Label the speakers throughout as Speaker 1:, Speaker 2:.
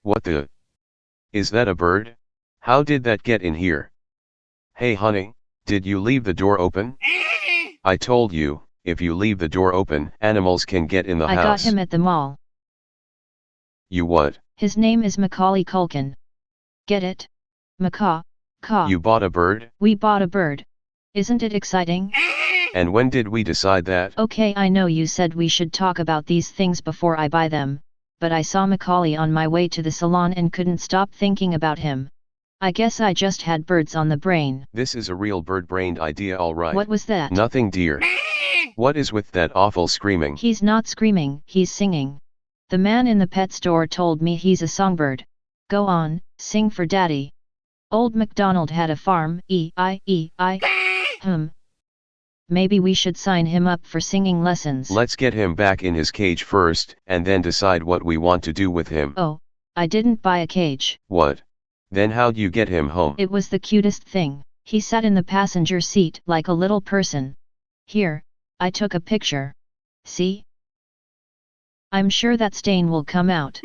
Speaker 1: What the? Is that a bird? How did that get in here? Hey honey, did you leave the door open? I told you, if you leave the door open, animals can get in the house.
Speaker 2: I got him at the mall.
Speaker 1: You what?
Speaker 2: His name is Macaulay Culkin. Get it? Macaw.
Speaker 1: You bought a bird?
Speaker 2: We bought a bird. Isn't it exciting?
Speaker 1: And when did we decide that?
Speaker 2: Okay, I know you said we should talk about these things before I buy them, but I saw Macaulay on my way to the salon and couldn't stop thinking about him. I guess I just had birds on the brain.
Speaker 1: This is a real bird-brained idea, alright.
Speaker 2: What was that?
Speaker 1: Nothing, dear. What is with that awful screaming?
Speaker 2: He's not screaming, he's singing. The man in the pet store told me he's a songbird. Go on, sing for daddy. Old MacDonald had a farm, E-I-E-I. Maybe we should sign him up for singing lessons.
Speaker 1: Let's get him back in his cage first, and then decide what we want to do with him.
Speaker 2: Oh, I didn't buy a cage.
Speaker 1: What? Then how'd you get him home?
Speaker 2: It was the cutest thing. He sat in the passenger seat like a little person. Here, I took a picture. See? I'm sure that stain will come out.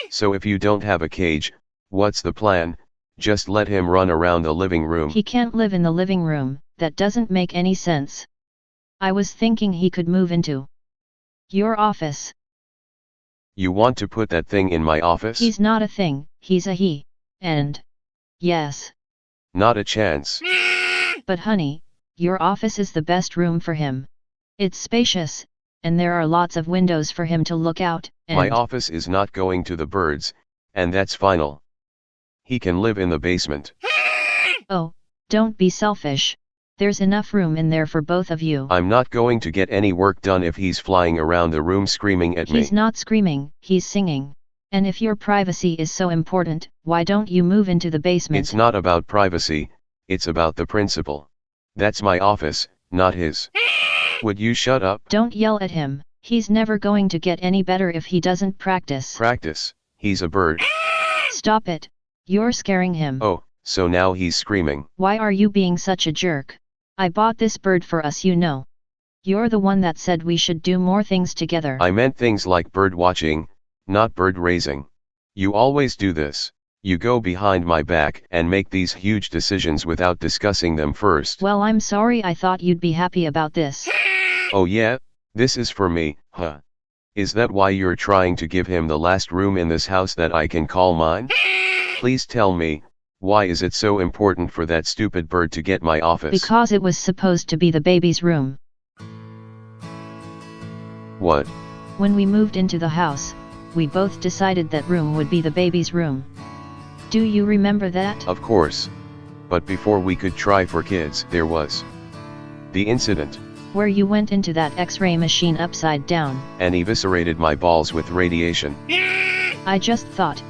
Speaker 1: So if you don't have a cage, what's the plan? Just let him run around the living room.
Speaker 2: He can't live in the living room, that doesn't make any sense. I was thinking he could move into your office.
Speaker 1: You want to put that thing in my office?
Speaker 2: He's not a thing, he's a he. And yes.
Speaker 1: Not a chance.
Speaker 2: But honey, your office is the best room for him. It's spacious, and there are lots of windows for him to look out, and
Speaker 1: my office is not going to the birds, and that's final. He can live in the basement.
Speaker 2: Oh, don't be selfish. There's enough room in there for both of you.
Speaker 1: I'm not going to get any work done if he's flying around the room screaming at me.
Speaker 2: He's not screaming, he's singing. And if your privacy is so important, why don't you move into the basement?
Speaker 1: It's not about privacy, it's about the principle. That's my office, not his. Would you shut up?
Speaker 2: Don't yell at him. He's never going to get any better if he doesn't practice.
Speaker 1: Practice? He's a bird.
Speaker 2: Stop it. You're scaring him.
Speaker 1: Oh, so now he's screaming.
Speaker 2: Why are you being such a jerk? I bought this bird for us, you know. You're the one that said we should do more things together.
Speaker 1: I meant things like bird watching, not bird raising. You always do this. You go behind my back and make these huge decisions without discussing them first.
Speaker 2: Well, I'm sorry, I thought you'd be happy about this.
Speaker 1: Oh yeah? This is for me, huh? Is that why you're trying to give him the last room in this house that I can call mine? Please tell me, why is it so important for that stupid bird to get my office?
Speaker 2: Because it was supposed to be the baby's room.
Speaker 1: What?
Speaker 2: When we moved into the house, we both decided that room would be the baby's room. Do you remember that?
Speaker 1: Of course. But before we could try for kids, there was the incident.
Speaker 2: Where you went into that X-ray machine upside down.
Speaker 1: And eviscerated my balls with radiation.
Speaker 2: I just thought.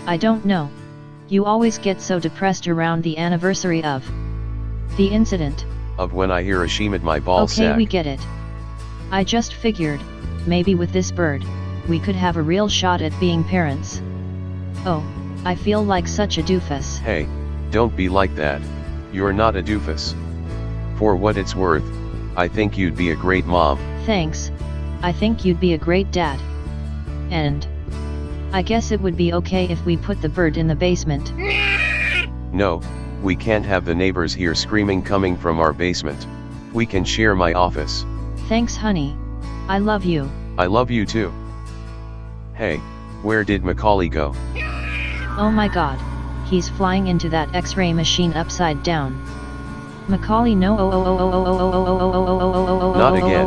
Speaker 2: I don't know. You always get so depressed around the anniversary of the incident.
Speaker 1: Of when I hear a sheem at my ball
Speaker 2: Okay,
Speaker 1: sack.
Speaker 2: we get it. I just figured, maybe with this bird, we could have a real shot at being parents. Oh, I feel like such a doofus.
Speaker 1: Hey, don't be like that. You're not a doofus. For what it's worth, I think you'd be a great mom.
Speaker 2: Thanks. I think you'd be a great dad. And I guess it would be okay if we put the bird in the basement.
Speaker 1: No, we can't have the neighbors here screaming coming from our basement. We can share my office.
Speaker 2: Thanks, honey. I love you.
Speaker 1: I love you too. Hey, where did Macaulay go?
Speaker 2: Oh my god. He's flying into that X-ray machine upside down. Macaulay, no.
Speaker 1: Not again.